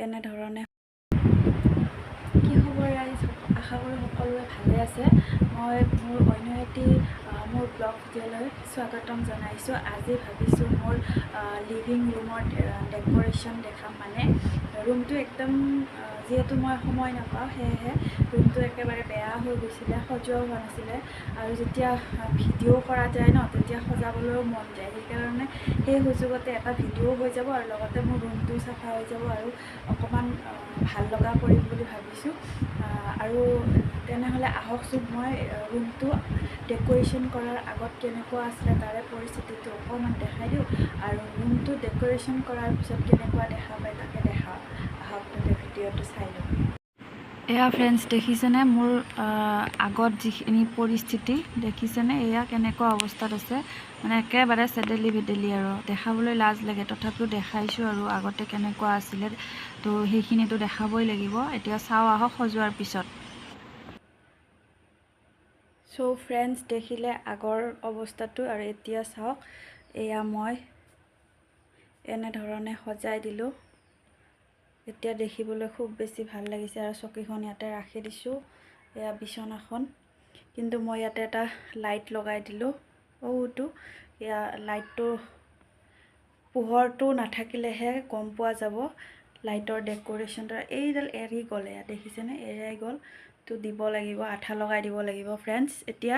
এনেধৰণে কি খবৰ ৰাইজ, আশা কৰোঁ সকলোৱে ভালে আছে। মই মোৰ অন্য এটি মোৰ ব্লগ ভিডিঅ'লৈ স্বাগতম জনাইছোঁ। আজি ভাবিছোঁ মোৰ লিভিং ৰুমৰ ডেক'ৰেশ্যন দেখাম। মানে ৰুমটো একদম যিহেতু মই সময় নাপাওঁ, সেয়েহে ৰুমটো একেবাৰে বেয়া হৈ গৈছিলে, সজোৱাও হোৱা নাছিলে। আৰু যেতিয়া ভিডিঅ' কৰা যায় ন, তেতিয়া সজাবলৈও মন যায়। সেইকাৰণে সেই সুযোগতে এটা ভিডিঅ' হৈ যাব আৰু লগতে মোৰ ৰুমটো চাফা হৈ যাব আৰু অকণমান ভাল লগা কৰিম বুলি ভাবিছোঁ। আৰু তেনেহ'লে আহকচোন, মই ৰুমটো ডেক'ৰেশ্যন কৰাৰ আগত কেনেকুৱা আছিলে তাৰে পৰিস্থিতিটো অকণমান দেখাই দিওঁ, আৰু ৰুমটো ডেক'ৰেশ্যন কৰাৰ পিছত কেনেকুৱা দেখা পায় তাকে দেখাওঁ। আহক তাতে ভিডিঅ'টো চাই লওঁ। এয়া ফ্ৰেণ্ডছ, দেখিছেনে মোৰ আগত যিখিনি পৰিস্থিতি দেখিছেনে? এয়া কেনেকুৱা অৱস্থাত আছে, মানে একেবাৰে চেদেলি ভেদেলি আৰু দেখাবলৈ লাজ লাগে, তথাপিও দেখাইছোঁ। আৰু আগতে কেনেকুৱা আছিলে তো সেইখিনিতো দেখাবই লাগিব। এতিয়া চাওঁ আহক সজোৱাৰ পিছত। চ' ফ্ৰেণ্ডছ, দেখিলে আগৰ অৱস্থাটো, আৰু এতিয়া চাওক এয়া মই এনেধৰণে সজাই দিলোঁ। এতিয়া দেখিবলৈ খুব বেছি ভাল লাগিছে। আৰু চকীখন ইয়াতে ৰাখি দিছোঁ, এয়া বিচনাখন। কিন্তু মই ইয়াতে এটা লাইট লগাই দিলোঁ। এয়া লাইটটো পোহৰটো নাথাকিলেহে গম পোৱা যাব লাইটৰ ডেক'ৰেশ্যনটো। এইডাল এৰি গ'ল, এয়া দেখিছেনে? এৰাই গ'ল, তো দিব লাগিব, আঠা লগাই দিব লাগিব ফ্ৰেণ্ডছ। এতিয়া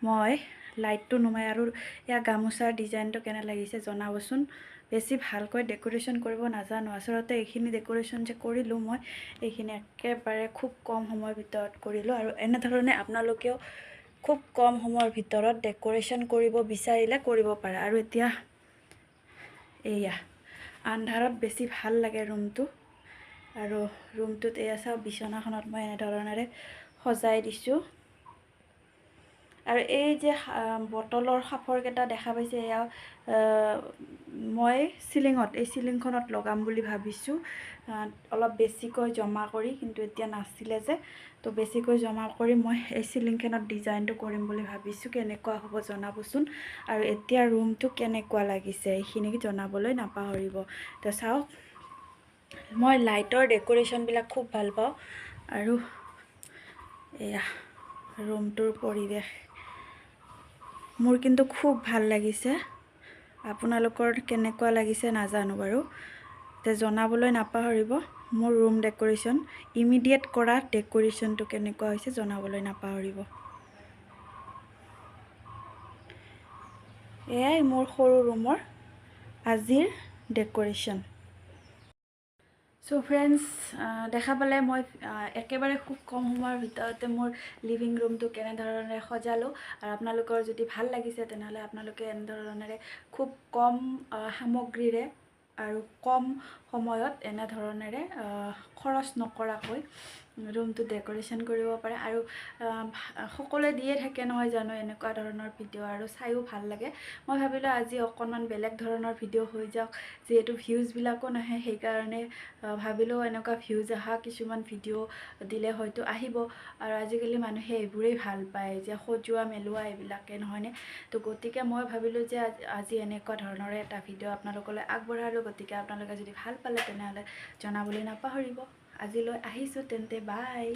মই লাইটটো নুমাই, আৰু এয়া গামোচাৰ ডিজাইনটো কেনে লাগিছে জনাবচোন। বেছি ভালকৈ ডেক'ৰেশ্যন কৰিব নাজানো আচলতে। এইখিনি ডেক'ৰেশ্যন যে কৰিলোঁ মই, এইখিনি একেবাৰে খুব কম সময়ৰ ভিতৰত কৰিলোঁ। আৰু এনেধৰণে আপোনালোকেও খুব কম সময়ৰ ভিতৰত ডেক'ৰেশ্যন কৰিব বিচাৰিলে কৰিব পাৰে। আৰু এতিয়া এয়া আন্ধাৰত বেছি ভাল লাগে ৰুমটো। আৰু ৰুমটোত এয়া চাওক, বিচনাখনত মই এনেধৰণেৰে সজাই দিছোঁ। আৰু এই যে বটলৰ সাফৰকেইটা দেখা পাইছে, এয়া মই এই চিলিংখনত লগাম বুলি ভাবিছোঁ। অলপ বেছিকৈ জমা কৰি, কিন্তু এতিয়া নাছিলে যে, তো বেছিকৈ জমা কৰি মই এই চিলিংখনত ডিজাইনটো কৰিম বুলি ভাবিছোঁ। কেনেকুৱা হ'ব জনাবচোন। আৰু এতিয়া ৰুমটো কেনেকুৱা লাগিছে এইখিনি জনাবলৈ নাপাহৰিব। তো চাওক, মই লাইটৰ ডেক'ৰেশ্যনবিলাক খুব ভাল পাওঁ। আৰু এয়া ৰুমটোৰ পৰিৱেশ মোৰ কিন্তু খুব ভাল লাগিছে। আপোনালোকৰ কেনেকুৱা লাগিছে নাজানো বাৰু, তে জনাবলৈ নাপাহৰিব। মোৰ ৰুম ডেক'ৰেশ্যন ইমিডিয়েট কৰা ডেক'ৰেশ্যনটো কেনেকুৱা হৈছে জনাবলৈ নাপাহৰিব। এয়াই মোৰ সৰু ৰুমৰ আজিৰ ডেক'ৰেশ্যন। চ' ফ্ৰেণ্ডছ, দেখা পালে মই একেবাৰে খুব কম সময়ৰ ভিতৰতে মোৰ লিভিং ৰুমটো কেনেধৰণেৰে সজালোঁ। আৰু আপোনালোকৰ যদি ভাল লাগিছে তেনেহ'লে আপোনালোকে এনেধৰণেৰে খুব কম সামগ্ৰীৰে আৰু কম সময়ত এনেধৰণেৰে খৰচ নকৰাকৈ ৰুমটো ডেক'ৰেশ্যন কৰিব পাৰে। আৰু সকলোৱে দিয়ে থাকে নহয় জানো এনেকুৱা ধৰণৰ ভিডিঅ', আৰু চাইও ভাল লাগে। মই ভাবিলোঁ আজি অকণমান বেলেগ ধৰণৰ ভিডিঅ' হৈ যাওক, যিহেতু ভিউজবিলাকো নাহে, সেইকাৰণে ভাবিলোঁ এনেকুৱা ভিউজ অহা কিছুমান ভিডিঅ' দিলে হয়তো আহিব। আৰু আজিকালি মানুহে এইবোৰেই ভাল পায়, যে সজোৱা মেলোৱা এইবিলাকে, নহয়নে? তো গতিকে মই ভাবিলোঁ যে আজি এনেকুৱা ধৰণৰে এটা ভিডিঅ' আপোনালোকলৈ আগবঢ়ালোঁ। গতিকে আপোনালোকে যদি ভাল পালে তেনেহ'লে জনাবলৈ নাপাহৰিব। আজিলৈ আহিছোঁ তেন্তে, বাই।